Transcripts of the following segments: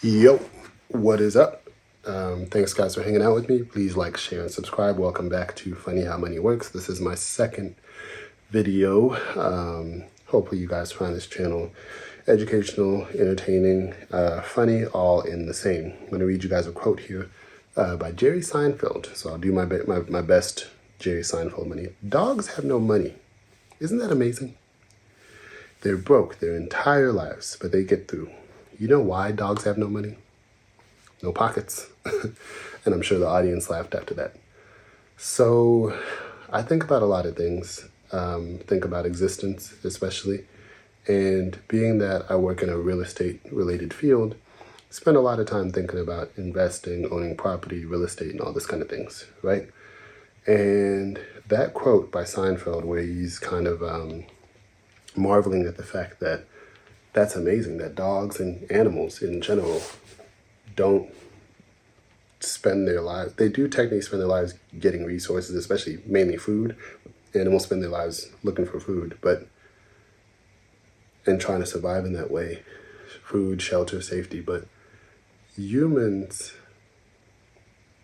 Yo, what is up? Thanks guys for hanging out with me. Please like, share, and subscribe. Welcome back to Funny How Money Works. This is my second video. Hopefully you guys find this channel educational, entertaining, funny, all in the same. I'm going to read you guys a quote here by Jerry Seinfeld. So I'll do my best Jerry Seinfeld money. Dogs have no money. Isn't that amazing? They're broke their entire lives, but they get through. You know why dogs have no money? No pockets. And I'm sure the audience laughed after that. So I think about a lot of things. Think about existence, especially. And being that I work in a real estate related field, spend a lot of time thinking about investing, owning property, real estate, and all this kind of things, right? And that quote by Seinfeld, where he's kind of marveling at the fact that that's amazing that dogs and animals in general don't spend their lives. They do technically spend their lives getting resources, especially mainly food. Animals spend their lives looking for food, and trying to survive in that way. Food, shelter, safety. But humans,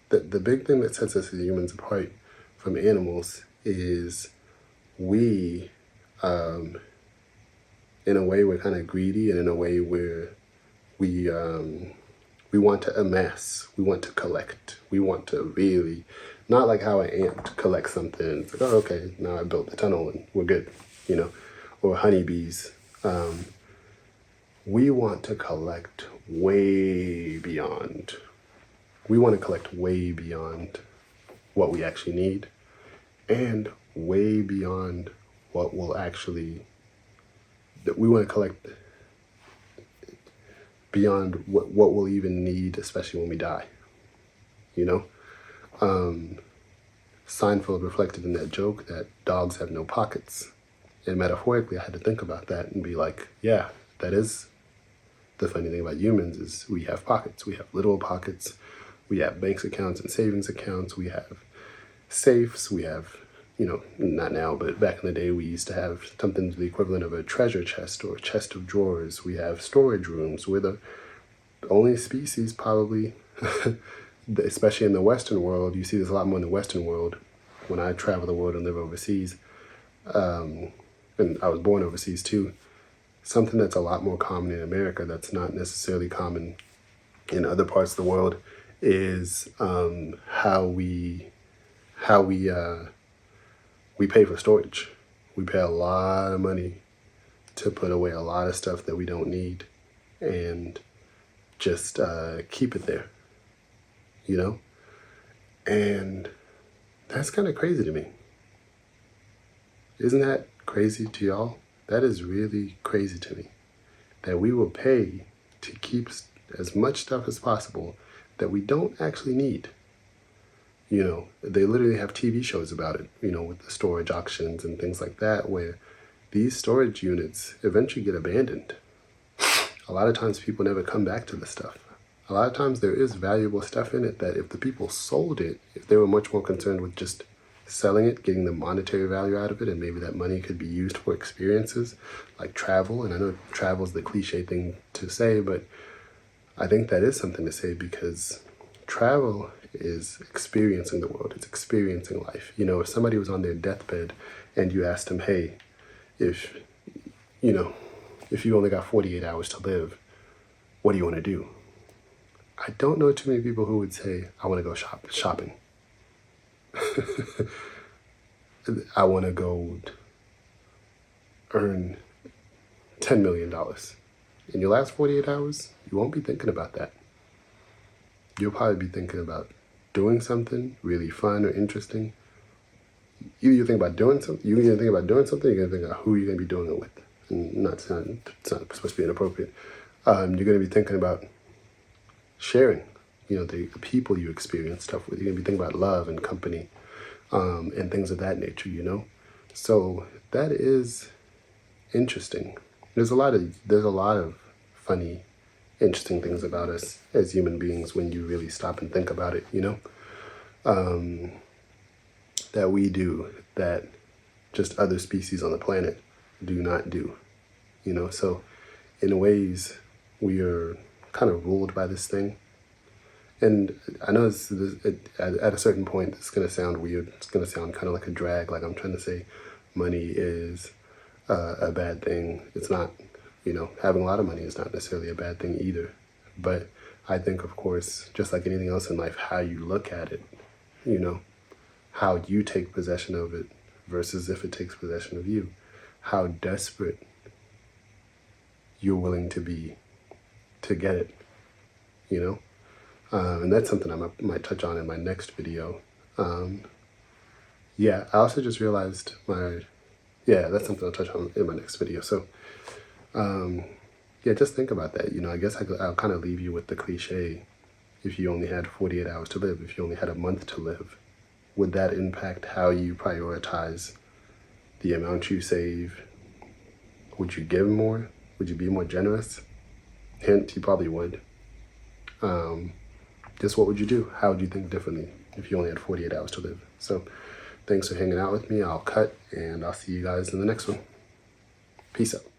the big thing that sets us as humans apart from animals is we, in a way, we're kind of greedy, and in a way where we want to amass, we want to collect, we want to really, not like how an ant collects something. It's like, oh, okay, now I built the tunnel and we're good, or honeybees. We want to collect way beyond. We want to collect way beyond what we actually need, and way beyond what will actually, that we want to collect beyond what we'll even need, especially when we die. Seinfeld reflected in that joke that dogs have no pockets. And metaphorically, I had to think about that and be like, yeah, that is the funny thing about humans is we have pockets. We have literal pockets. We have bank accounts and savings accounts. We have safes. We have, not now, but back in the day, we used to have something to the equivalent of a treasure chest or a chest of drawers. We have storage rooms. We're the only species probably, especially in the Western world. You see this a lot more in the Western world. When I travel the world and live overseas, and I was born overseas too, something that's a lot more common in America that's not necessarily common in other parts of the world is how we pay for storage. We pay a lot of money to put away a lot of stuff that we don't need and just keep it there, And that's kind of crazy to me. Isn't that crazy to y'all? That is really crazy to me. That we will pay to keep as much stuff as possible that we don't actually need. They literally have TV shows about it, with the storage auctions and things like that, where these storage units eventually get abandoned. A lot of times people never come back to the stuff. A lot of times there is valuable stuff in it that if the people sold it, if they were much more concerned with just selling it, getting the monetary value out of it, and maybe that money could be used for experiences like travel. And I know travel is the cliche thing to say, but I think that is something to say because travel is experiencing the world. It's experiencing life. If somebody was on their deathbed and you asked them, hey, if you only got 48 hours to live, what do you want to do? I don't know too many people who would say, I want to go shopping. I want to go earn $10 million. In your last 48 hours, you won't be thinking about that. You'll probably be thinking about doing something really fun or interesting. Either you think about doing something, you're going to think about doing something, you're going to think about who you're going to be doing it with. And it's not supposed to be inappropriate. You're going to be thinking about sharing, the people you experience stuff with. You're going to be thinking about love and company, and things of that nature, So that is interesting. There's a lot of funny, interesting things about us as human beings when you really stop and think about it, that we do that just other species on the planet do not do, So in ways we are kind of ruled by this thing. And I know at a certain point, it's going to sound weird. It's going to sound kind of like a drag. Like I'm trying to say money is a bad thing. It's not, having a lot of money is not necessarily a bad thing either. But I think, of course, just like anything else in life, how you look at it, how you take possession of it versus if it takes possession of you, how desperate you're willing to be to get it, and that's something I might touch on in my next video. I also just realized that's something I'll touch on in my next video. So, just think about that. I guess I'll kind of leave you with the cliche. If you only had 48 hours to live, if you only had a month to live, would that impact how you prioritize the amount you save? Would you give more? Would you be more generous? Hint, you probably would. Just what would you do? How would you think differently if you only had 48 hours to live? So thanks for hanging out with me. I'll cut and I'll see you guys in the next one. Peace out.